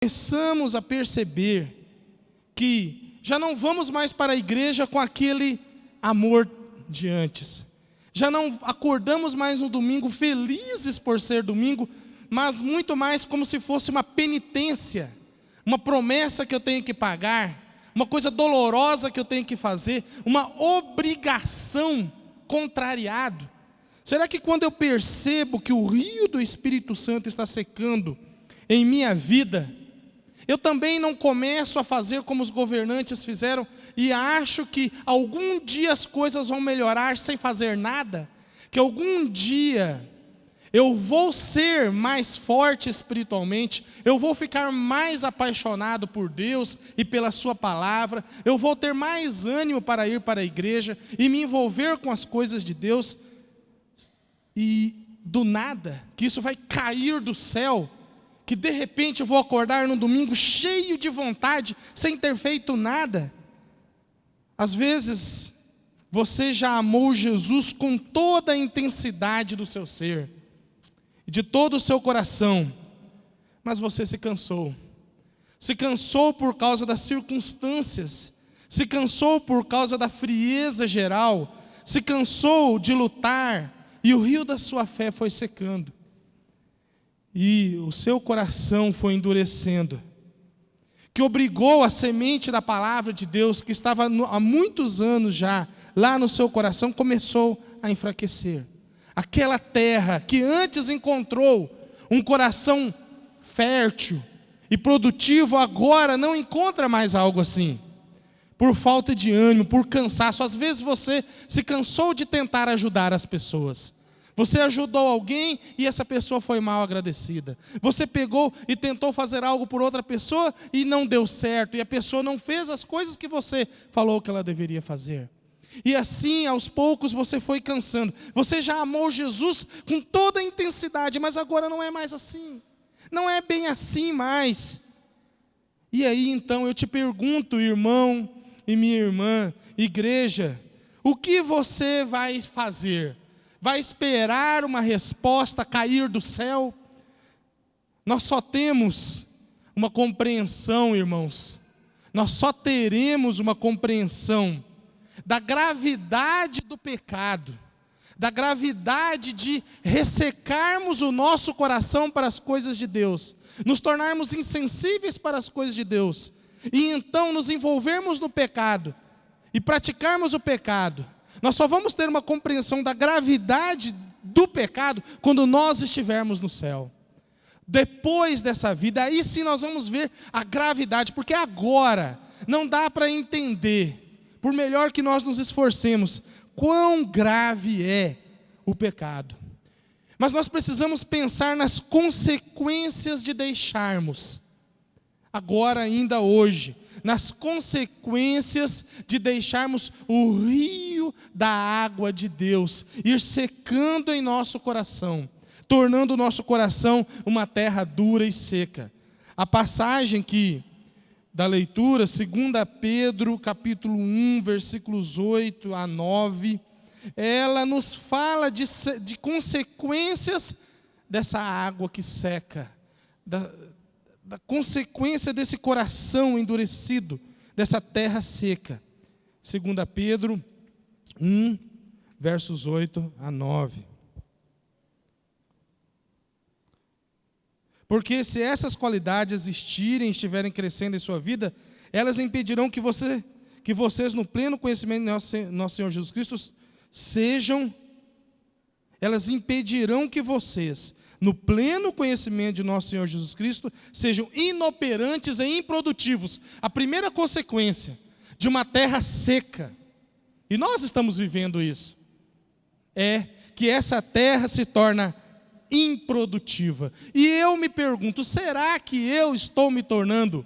começamos a perceber que já não vamos mais para a igreja com aquele amor de antes. Já não acordamos mais no domingo felizes por ser domingo, mas muito mais como se fosse uma penitência, uma promessa que eu tenho que pagar, uma coisa dolorosa que eu tenho que fazer, uma obrigação contrariado. Será que quando eu percebo que o rio do Espírito Santo está secando em minha vida, eu também não começo a fazer como os governantes fizeram e acho que algum dia as coisas vão melhorar sem fazer nada? Que algum dia eu vou ser mais forte espiritualmente, eu vou ficar mais apaixonado por Deus e pela sua palavra, eu vou ter mais ânimo para ir para a igreja e me envolver com as coisas de Deus, e do nada, que isso vai cair do céu, que de repente eu vou acordar no domingo cheio de vontade, sem ter feito nada. Às vezes, você já amou Jesus com toda a intensidade do seu ser, de todo o seu coração, mas você se cansou por causa das circunstâncias, se cansou por causa da frieza geral, se cansou de lutar, e o rio da sua fé foi secando, e o seu coração foi endurecendo, que obrigou a semente da palavra de Deus, que estava há muitos anos já, lá no seu coração, começou a enfraquecer. Aquela terra que antes encontrou um coração fértil e produtivo, agora não encontra mais algo assim, por falta de ânimo, por cansaço. Às vezes você se cansou de tentar ajudar as pessoas. Você ajudou alguém e essa pessoa foi mal agradecida. Você pegou e tentou fazer algo por outra pessoa e não deu certo, e a pessoa não fez as coisas que você falou que ela deveria fazer. E assim, aos poucos, você foi cansando. Você já amou Jesus com toda a intensidade, mas agora não é mais assim. Não é bem assim mais. E aí, então, eu te pergunto, irmão e minha irmã, igreja, o que você vai fazer? Vai esperar uma resposta cair do céu? Nós só temos uma compreensão, irmãos. Nós só teremos uma compreensão da gravidade do pecado, da gravidade de ressecarmos o nosso coração para as coisas de Deus, nos tornarmos insensíveis para as coisas de Deus, e então nos envolvermos no pecado, e praticarmos o pecado. Nós só vamos ter uma compreensão da gravidade do pecado quando nós estivermos no céu. Depois dessa vida, aí sim nós vamos ver a gravidade, porque agora não dá para entender, por melhor que nós nos esforcemos, quão grave é o pecado. Mas nós precisamos pensar nas consequências de deixarmos, agora ainda hoje, nas consequências de deixarmos o rio da água de Deus ir secando em nosso coração, tornando o nosso coração uma terra dura e seca. A passagem da leitura, 2 Pedro, capítulo 1, versículos 8 a 9, ela nos fala de consequências dessa água que seca, da consequência desse coração endurecido, dessa terra seca. 2 Pedro 1, versos 8 a 9. Porque se essas qualidades existirem e estiverem crescendo em sua vida, elas impedirão que vocês, no pleno conhecimento de nosso Senhor Jesus Cristo, elas impedirão que vocês, no pleno conhecimento de nosso Senhor Jesus Cristo, sejam inoperantes e improdutivos. A primeira consequência de uma terra seca, e nós estamos vivendo isso, é que essa terra se torna improdutiva. E eu me pergunto, será que eu estou me tornando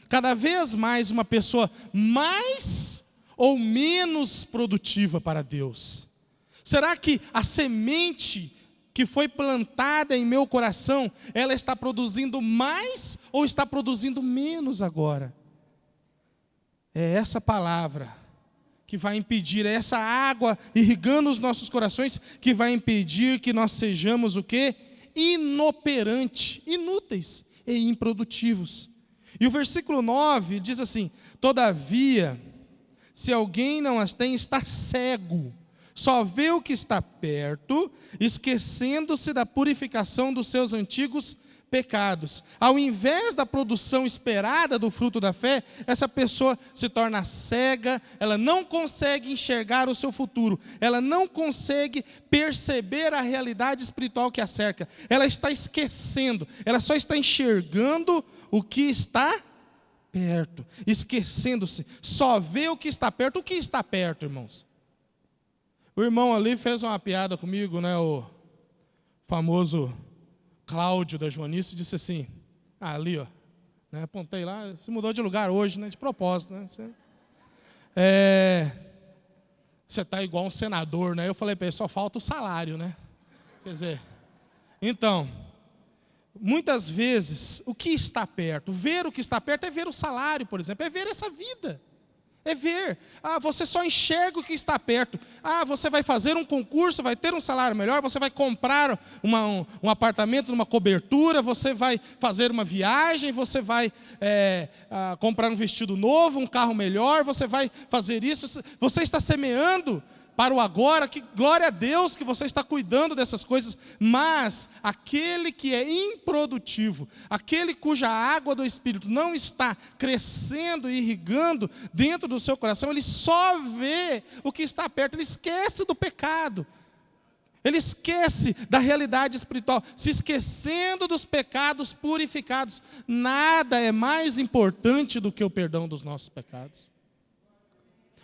cada vez mais uma pessoa mais ou menos produtiva para Deus? Será que a semente que foi plantada em meu coração, ela está produzindo mais ou está produzindo menos agora? É essa palavra que vai impedir, é essa água irrigando os nossos corações, que vai impedir que nós sejamos o quê? Inoperantes, inúteis e improdutivos. E o versículo 9 diz assim: todavia, se alguém não as tem, está cego, só vê o que está perto, esquecendo-se da purificação dos seus antigos pecados. Ao invés da produção esperada do fruto da fé, essa pessoa se torna cega, ela não consegue enxergar o seu futuro, ela não consegue perceber a realidade espiritual que a cerca, ela está esquecendo, ela só está enxergando o que está perto, esquecendo-se, só vê o que está perto. O que está perto, irmãos? O irmão ali fez uma piada comigo, né, o famoso Cláudio da Joanice, disse assim, ali, ó, né, apontei lá, se mudou de lugar hoje, né, de propósito, né, você está igual um senador, né, eu falei para ele, só falta o salário, né, quer dizer, então, muitas vezes, o que está perto, ver o que está perto é ver o salário, por exemplo, é ver essa vida, é ver, você só enxerga o que está perto, você vai fazer um concurso, vai ter um salário melhor, você vai comprar um apartamento numa cobertura, você vai fazer uma viagem, você vai comprar um vestido novo, um carro melhor, você vai fazer isso, você está semeando para o agora, que glória a Deus que você está cuidando dessas coisas, mas aquele que é improdutivo, aquele cuja água do Espírito não está crescendo e irrigando dentro do seu coração, ele só vê o que está perto, ele esquece do pecado, ele esquece da realidade espiritual, se esquecendo dos pecados purificados. Nada é mais importante do que o perdão dos nossos pecados.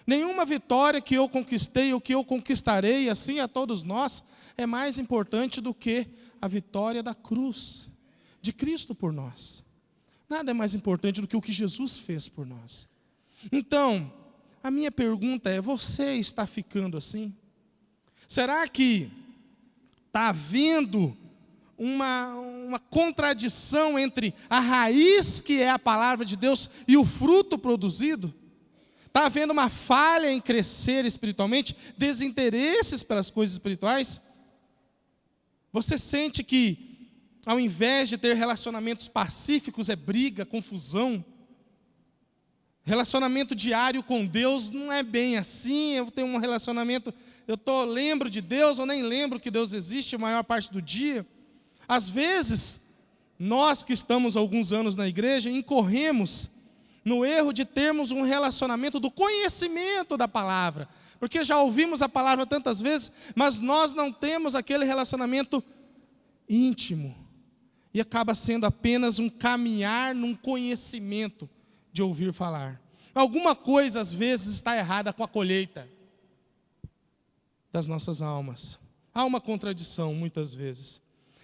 Nenhuma vitória que eu conquistei ou que eu conquistarei, assim a todos nós, é mais importante do que a vitória da cruz, de Cristo por nós. Nada é mais importante do que o que Jesus fez por nós. Então, a minha pergunta é, você está ficando assim? Será que está havendo uma contradição entre a raiz, que é a palavra de Deus, e o fruto produzido? Está havendo uma falha em crescer espiritualmente, desinteresses pelas coisas espirituais? Você sente que, ao invés de ter relacionamentos pacíficos, é briga, confusão? Relacionamento diário com Deus não é bem assim. Eu tenho um relacionamento, lembro de Deus, ou nem lembro que Deus existe a maior parte do dia. Às vezes, nós que estamos há alguns anos na igreja, incorremos no erro de termos um relacionamento do conhecimento da palavra, porque já ouvimos a palavra tantas vezes, mas nós não temos aquele relacionamento íntimo, e acaba sendo apenas um caminhar num conhecimento de ouvir falar. Alguma coisa às vezes está errada com a colheita das nossas almas, há uma contradição muitas vezes,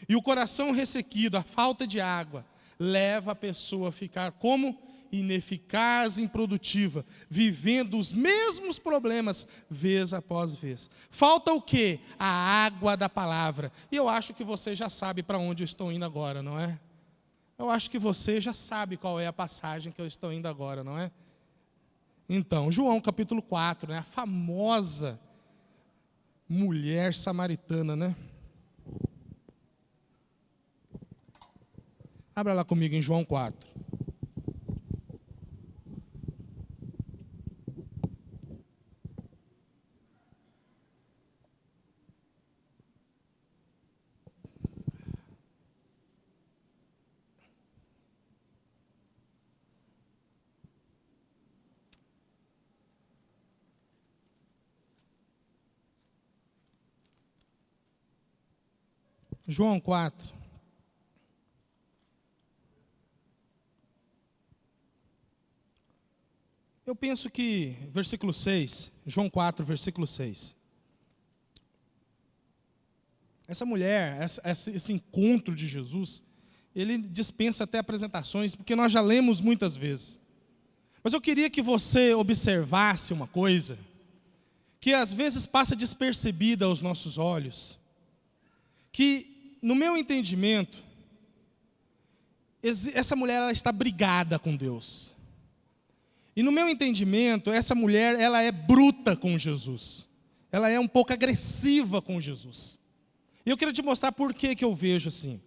e o coração ressequido, a falta de água, leva a pessoa a ficar como ineficaz, improdutiva, vivendo os mesmos problemas vez após vez. Falta o quê? A água da palavra. E eu acho que você já sabe para onde eu estou indo agora, não é? Eu acho que você já sabe qual é a passagem que eu estou indo agora, não é? Então, João capítulo 4, né? A famosa mulher samaritana, né? Abra lá comigo em João 4. João 4. Eu penso que, versículo 6, João 4, versículo 6. Essa mulher, esse encontro de Jesus, ele dispensa até apresentações, porque nós já lemos muitas vezes. Mas eu queria que você observasse uma coisa, que às vezes passa despercebida aos nossos olhos, que, no meu entendimento, essa mulher ela está brigada com Deus. E no meu entendimento, essa mulher ela é bruta com Jesus. Ela é um pouco agressiva com Jesus. E eu quero te mostrar por que eu vejo assim.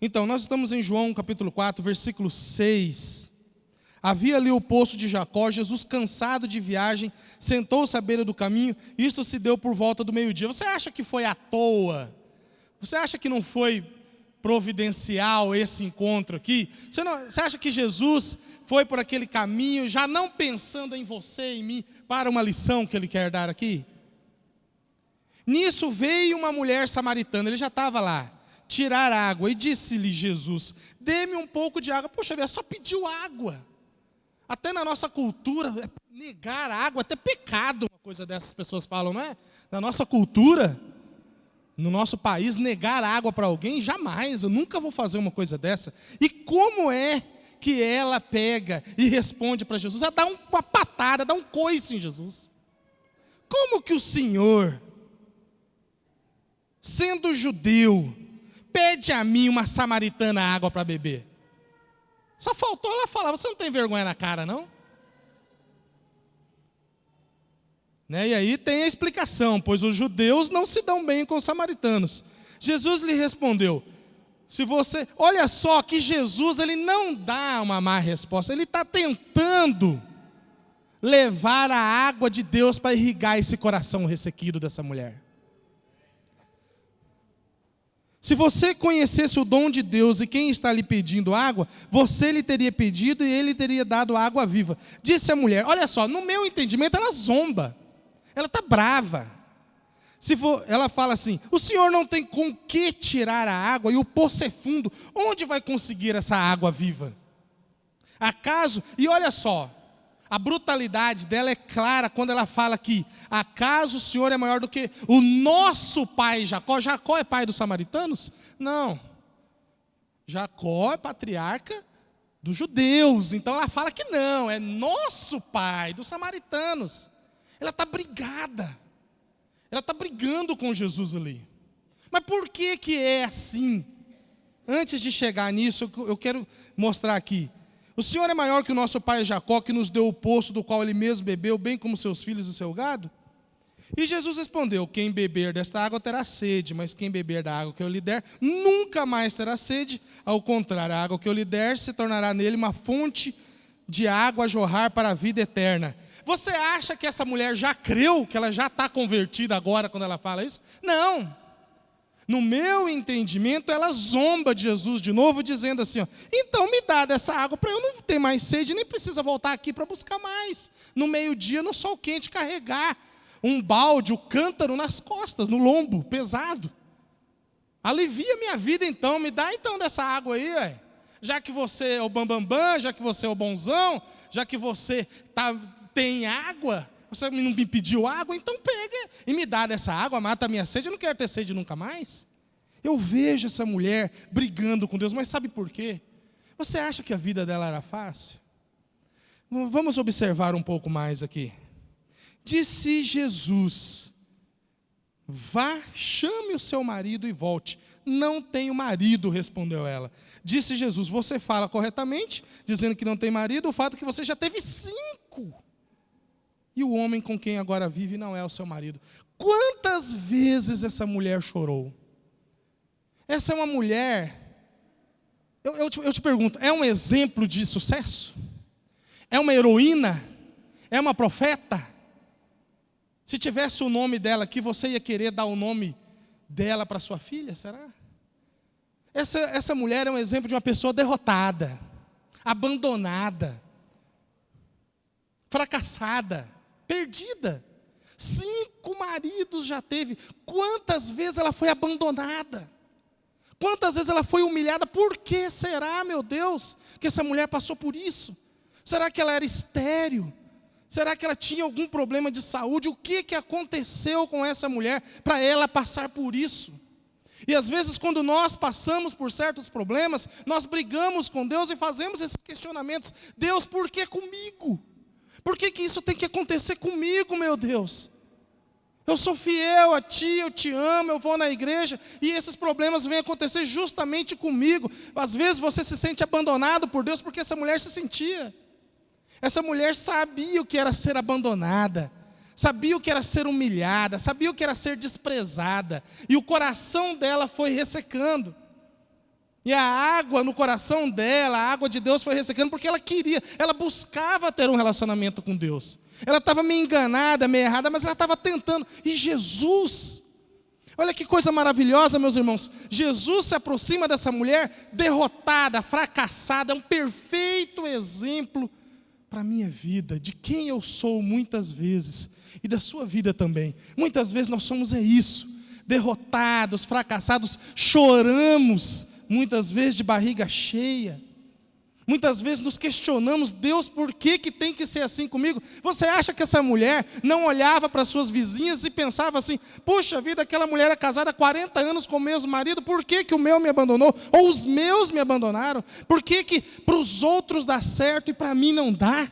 Então, nós estamos em João capítulo 4, versículo 6. Havia ali o poço de Jacó. Jesus, cansado de viagem, sentou-se à beira do caminho. Isto se deu por volta do meio-dia. Você acha que foi à toa? Você acha que não foi providencial esse encontro aqui? Você acha que Jesus foi por aquele caminho, já não pensando em você e em mim, para uma lição que ele quer dar aqui? Nisso veio uma mulher samaritana, ele já estava lá, tirar água, e disse-lhe Jesus: dê-me um pouco de água. Poxa vida, só pediu água. Até na nossa cultura, negar água, até pecado, uma coisa dessas pessoas falam, não é? Na nossa cultura, no nosso país, negar água para alguém, jamais, eu nunca vou fazer uma coisa dessa. E como é que ela pega e responde para Jesus? Ela dá uma patada, dá um coice em Jesus. Como que o Senhor, sendo judeu, pede a mim, uma samaritana, água para beber? Só faltou ela falar: você não tem vergonha na cara, não? Né? E aí tem a explicação: pois os judeus não se dão bem com os samaritanos. Jesus lhe respondeu: olha só que Jesus, ele não dá uma má resposta, ele está tentando levar a água de Deus para irrigar esse coração ressequido dessa mulher. Se você conhecesse o dom de Deus e quem está lhe pedindo água, você lhe teria pedido e ele teria dado água viva. Disse a mulher: olha só, no meu entendimento ela zomba, ela está brava. Ela fala assim: o senhor não tem com que tirar a água e o poço é fundo, onde vai conseguir essa água viva? Acaso, e olha só, a brutalidade dela é clara quando ela fala que acaso o Senhor é maior do que o nosso pai Jacó? Jacó é pai dos samaritanos? Não. Jacó é patriarca dos judeus. Então ela fala que não, é nosso pai, dos samaritanos. Ela está brigada. Ela está brigando com Jesus ali. Mas por que que é assim? Antes de chegar nisso, eu quero mostrar aqui. O Senhor é maior que o nosso pai Jacó, que nos deu o poço do qual ele mesmo bebeu, bem como seus filhos e seu gado? E Jesus respondeu: quem beber desta água terá sede, mas quem beber da água que eu lhe der, nunca mais terá sede. Ao contrário, a água que eu lhe der se tornará nele uma fonte de água a jorrar para a vida eterna. Você acha que essa mulher já creu, que ela já está convertida agora quando ela fala isso? Não. No meu entendimento, ela zomba de Jesus de novo, dizendo assim: ó, então me dá dessa água para eu não ter mais sede, nem precisa voltar aqui para buscar mais. No meio-dia, no sol quente, carregar um balde, o cântaro nas costas, no lombo, pesado. Alivia minha vida então, me dá então dessa água aí, ué. Já que você é o bambambam, já que você é o bonzão, já que você tem água, você não me pediu água, então pega e me dá dessa água, mata a minha sede, eu não quero ter sede nunca mais. Eu vejo essa mulher brigando com Deus, mas sabe por quê? Você acha que a vida dela era fácil? Vamos observar um pouco mais aqui. Disse Jesus: vá, chame o seu marido e volte. Não tenho marido, respondeu ela. Disse Jesus: você fala corretamente, dizendo que não tem marido, o fato é que você já teve 5. E o homem com quem agora vive não é o seu marido. Quantas vezes essa mulher chorou? Essa é uma mulher, eu te pergunto, é um exemplo de sucesso? É uma heroína? É uma profeta? Se tivesse o nome dela aqui, você ia querer dar o nome dela para sua filha, será? Essa mulher é um exemplo de uma pessoa derrotada, abandonada, fracassada, perdida. 5 maridos já teve. Quantas vezes ela foi abandonada? Quantas vezes ela foi humilhada? Por que será, meu Deus, que essa mulher passou por isso? Será que ela era estéril? Será que ela tinha algum problema de saúde? O que aconteceu com essa mulher para ela passar por isso? E às vezes quando nós passamos por certos problemas, nós brigamos com Deus e fazemos esses questionamentos. Deus, por que comigo? Por que isso tem que acontecer comigo, meu Deus? Eu sou fiel a Ti, eu Te amo, eu vou na igreja, e esses problemas vêm acontecer justamente comigo. Às vezes você se sente abandonado por Deus, porque essa mulher se sentia. Essa mulher sabia o que era ser abandonada, sabia o que era ser humilhada, sabia o que era ser desprezada, e o coração dela foi ressecando. E a água no coração dela, a água de Deus foi ressecando porque ela queria, ela buscava ter um relacionamento com Deus. Ela estava meio enganada, meio errada, mas ela estava tentando. E Jesus, olha que coisa maravilhosa, meus irmãos. Jesus se aproxima dessa mulher derrotada, fracassada, é um perfeito exemplo para a minha vida, de quem eu sou muitas vezes, e da sua vida também. Muitas vezes nós somos isso, derrotados, fracassados, choramos, muitas vezes de barriga cheia. Muitas vezes nos questionamos, Deus, por que tem que ser assim comigo? Você acha que essa mulher não olhava para suas vizinhas e pensava assim, puxa vida, aquela mulher é casada há 40 anos com o mesmo marido, por que o meu me abandonou? Ou os meus me abandonaram? Por que para os outros dá certo e para mim não dá?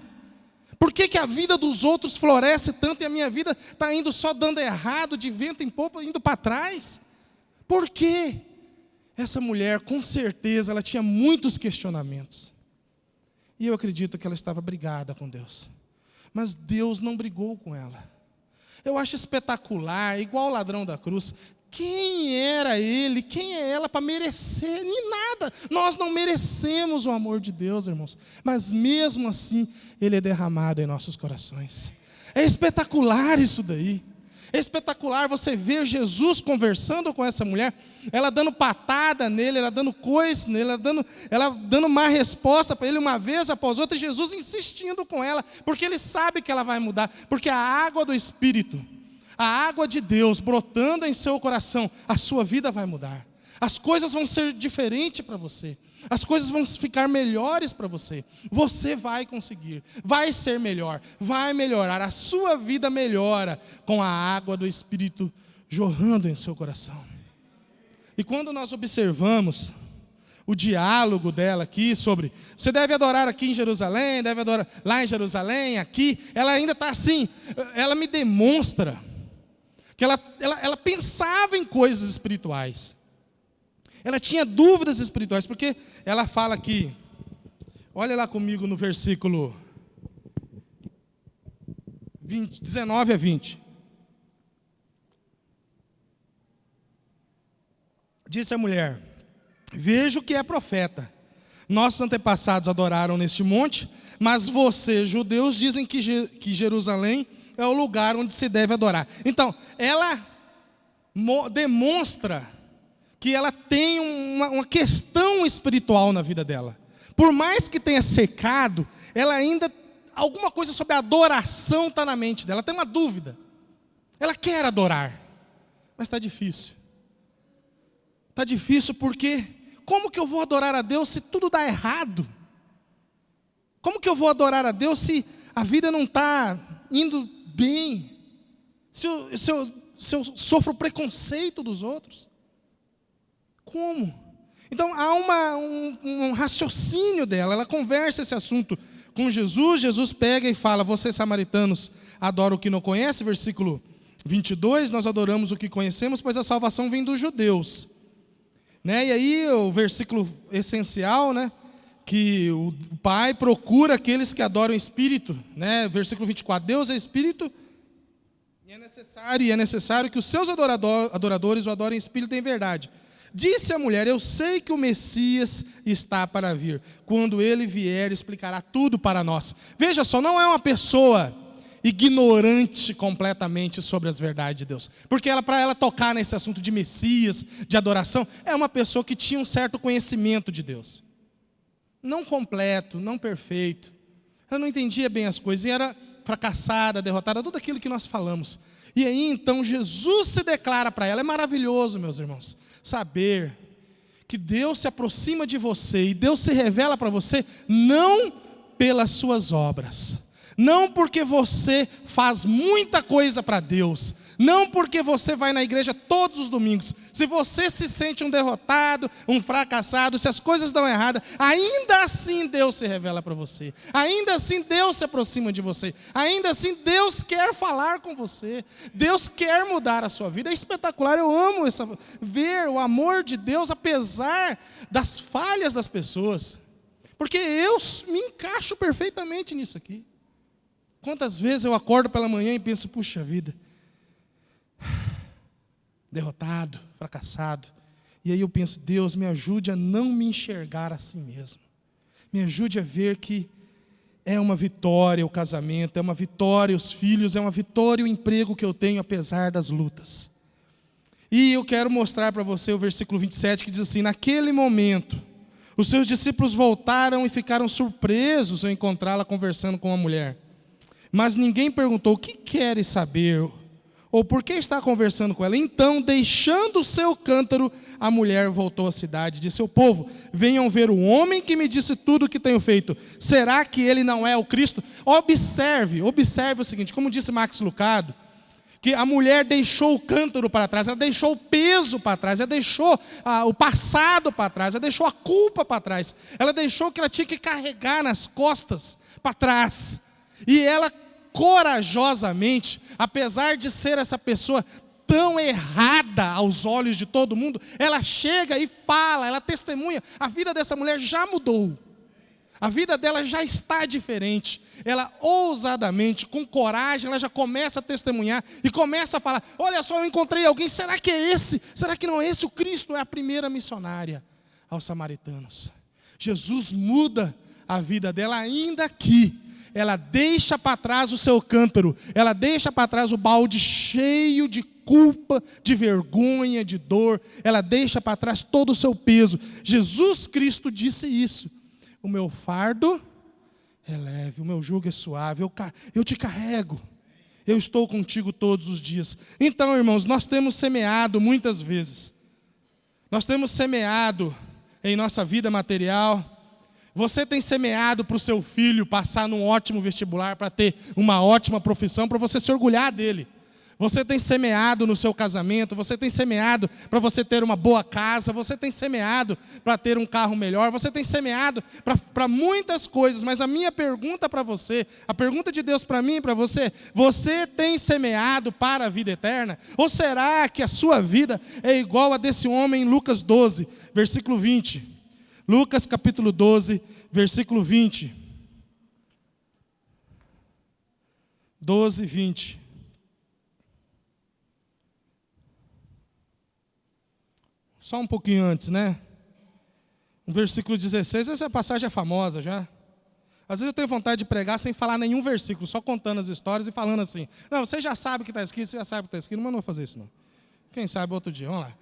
Por que a vida dos outros floresce tanto e a minha vida está indo só dando errado, de vento em popa, indo para trás? Por quê? Essa mulher, com certeza, ela tinha muitos questionamentos. E eu acredito que ela estava brigada com Deus. Mas Deus não brigou com ela. Eu acho espetacular, igual o ladrão da cruz. Quem era ele? Quem é ela para merecer? Nem nada. Nós não merecemos o amor de Deus, irmãos. Mas mesmo assim, ele é derramado em nossos corações. É espetacular isso daí. É espetacular você ver Jesus conversando com essa mulher, ela dando patada nele, ela dando coice nele, ela dando má resposta para ele uma vez após outra, e Jesus insistindo com ela, porque ele sabe que ela vai mudar, porque a água do Espírito, a água de Deus brotando em seu coração, a sua vida vai mudar. As coisas vão ser diferentes para você. As coisas vão ficar melhores para você. Você vai conseguir, vai ser melhor, vai melhorar. A sua vida melhora com a água do Espírito jorrando em seu coração. E quando nós observamos o diálogo dela aqui sobre, você deve adorar aqui em Jerusalém, deve adorar lá em Jerusalém, aqui, ela ainda está assim, ela me demonstra que ela pensava em coisas espirituais. Ela tinha dúvidas espirituais, porque ela fala aqui, olha lá comigo no versículo 19 a 20. Disse a mulher, vejo que é profeta. Nossos antepassados adoraram neste monte, mas vocês, judeus, dizem que Jerusalém é o lugar onde se deve adorar. Então, ela demonstra que ela tem uma questão espiritual na vida dela. Por mais que tenha secado, ela ainda, alguma coisa sobre a adoração está na mente dela, ela tem uma dúvida. Ela quer adorar, mas está difícil. Está difícil porque, como que eu vou adorar a Deus se tudo dá errado? Como que eu vou adorar a Deus se a vida não está indo bem? Se eu sofro preconceito dos outros? Como? Então há um raciocínio dela, ela conversa esse assunto com Jesus, Jesus pega e fala, vocês samaritanos adoram o que não conhecem, versículo 22, nós adoramos o que conhecemos, pois a salvação vem dos judeus. Né? E aí o versículo essencial, né? Que o Pai procura aqueles que adoram o Espírito, né? Versículo 24, Deus é Espírito, e é necessário que os seus adoradores o adorem em Espírito e em verdade. Disse a mulher, eu sei que o Messias está para vir. Quando ele vier, explicará tudo para nós. Veja só, não é uma pessoa ignorante completamente sobre as verdades de Deus. Porque para ela tocar nesse assunto de Messias, de adoração, é uma pessoa que tinha um certo conhecimento de Deus. Não completo, não perfeito. Ela não entendia bem as coisas, e era fracassada, derrotada, tudo aquilo que nós falamos. E aí então Jesus se declara para ela. É maravilhoso, meus irmãos, saber que Deus se aproxima de você e Deus se revela para você não pelas suas obras, não porque você faz muita coisa para Deus, não porque você vai na igreja todos os domingos. Se você se sente um derrotado, um fracassado, se as coisas dão errado, ainda assim Deus se revela para você, ainda assim Deus se aproxima de você, ainda assim Deus quer falar com você, Deus quer mudar a sua vida. É espetacular, eu amo ver o amor de Deus apesar das falhas das pessoas, porque eu me encaixo perfeitamente nisso aqui. Quantas vezes eu acordo pela manhã e penso, puxa vida, derrotado, fracassado, E aí eu penso, Deus, me ajude a não me enxergar assim mesmo. Me ajude a ver que é uma vitória o casamento, é uma vitória os filhos, é uma vitória o emprego que eu tenho apesar das lutas. E eu quero mostrar para você o versículo 27 que diz assim: naquele momento, os seus discípulos voltaram e ficaram surpresos ao encontrá-la conversando com a mulher. Mas ninguém perguntou: o que queres saber? Ou por que está conversando com ela? Então, deixando o seu cântaro, a mulher voltou à cidade e disse ao povo: venham ver o homem que me disse tudo o que tenho feito. Será que ele não é o Cristo? Observe o seguinte, como disse Max Lucado, que a mulher deixou o cântaro para trás, ela deixou o peso para trás, ela deixou o passado para trás, ela deixou a culpa para trás, ela deixou o que ela tinha que carregar nas costas para trás. E ela corajosamente, apesar de ser essa pessoa tão errada aos olhos de todo mundo, ela chega e fala, ela testemunha. A vida dessa mulher já mudou, a vida dela já está diferente. Ela ousadamente, com coragem, ela já começa a testemunhar e começa a falar: olha só, eu encontrei alguém, será que é esse? Será que não é esse? O Cristo é a primeira missionária aos samaritanos. Jesus muda a vida dela ainda aqui. Ela deixa para trás o seu cântaro, ela deixa para trás o balde cheio de culpa, de vergonha, de dor, ela deixa para trás todo o seu peso. Jesus Cristo disse isso: o meu fardo é leve, o meu jugo é suave, eu te carrego, eu estou contigo todos os dias. Então, irmãos, nós temos semeado muitas vezes, nós temos semeado em nossa vida material. Você tem semeado para o seu filho passar num ótimo vestibular, para ter uma ótima profissão, para você se orgulhar dele. Você tem semeado no seu casamento, você tem semeado para você ter uma boa casa, você tem semeado para ter um carro melhor, você tem semeado para muitas coisas. Mas a minha pergunta para você, a pergunta de Deus para mim e para você: você tem semeado para a vida eterna? Ou será que a sua vida é igual a desse homem em Lucas 12, versículo 20? Lucas capítulo 12, versículo 20. 12, 20. Só um pouquinho antes, né? O versículo 16, essa passagem é famosa já. Às vezes eu tenho vontade de pregar sem falar nenhum versículo, só contando as histórias e falando assim: não, você já sabe o que está escrito, você já sabe o que está escrito, mas não vou fazer isso não. Quem sabe outro dia, vamos lá.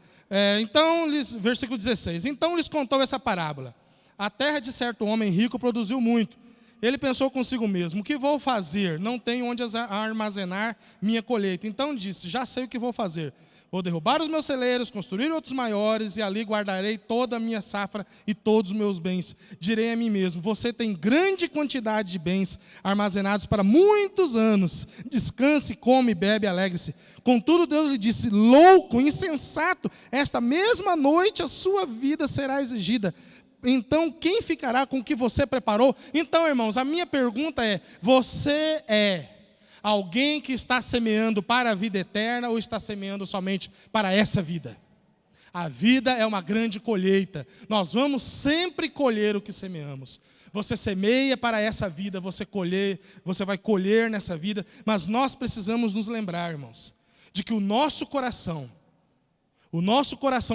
Versículo 16, então lhes contou essa parábola: a terra de certo homem rico produziu muito. Ele pensou consigo mesmo: o que vou fazer? Não tenho onde armazenar minha colheita. Então disse: já sei o que vou fazer. Vou derrubar os meus celeiros, construir outros maiores, e ali guardarei toda a minha safra e todos os meus bens. Direi a mim mesmo: você tem grande quantidade de bens armazenados para muitos anos. Descanse, come, bebe, alegre-se. Contudo, Deus lhe disse: louco, insensato, esta mesma noite a sua vida será exigida. Então, quem ficará com o que você preparou? Então, irmãos, a minha pergunta é: você é alguém que está semeando para a vida eterna ou está semeando somente para essa vida? A vida é uma grande colheita. Nós vamos sempre colher o que semeamos. Você semeia para essa vida, você vai colher nessa vida, mas nós precisamos nos lembrar, irmãos, de que o nosso coração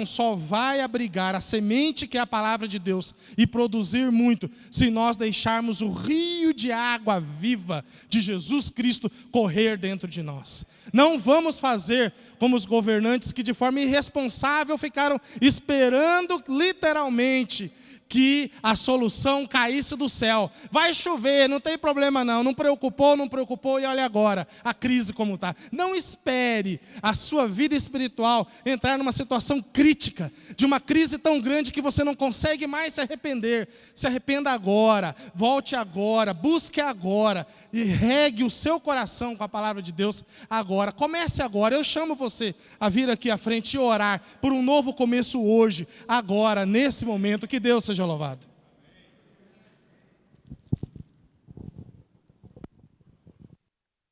só vai abrigar a semente que é a palavra de Deus e produzir muito se nós deixarmos o rio de água viva de Jesus Cristo correr dentro de nós. Não vamos fazer como os governantes que de forma irresponsável ficaram esperando literalmente que a solução caísse do céu. Vai chover, não tem problema não. Não preocupou, e olha agora a crise como está. Não espere a sua vida espiritual entrar numa situação crítica, de uma crise tão grande que você não consegue mais se arrepender. Se arrependa agora, volte agora, busque agora e regue o seu coração com a palavra de Deus agora. Comece agora. Eu chamo você a vir aqui à frente e orar por um novo começo hoje, agora, nesse momento. Que Deus seja louvado.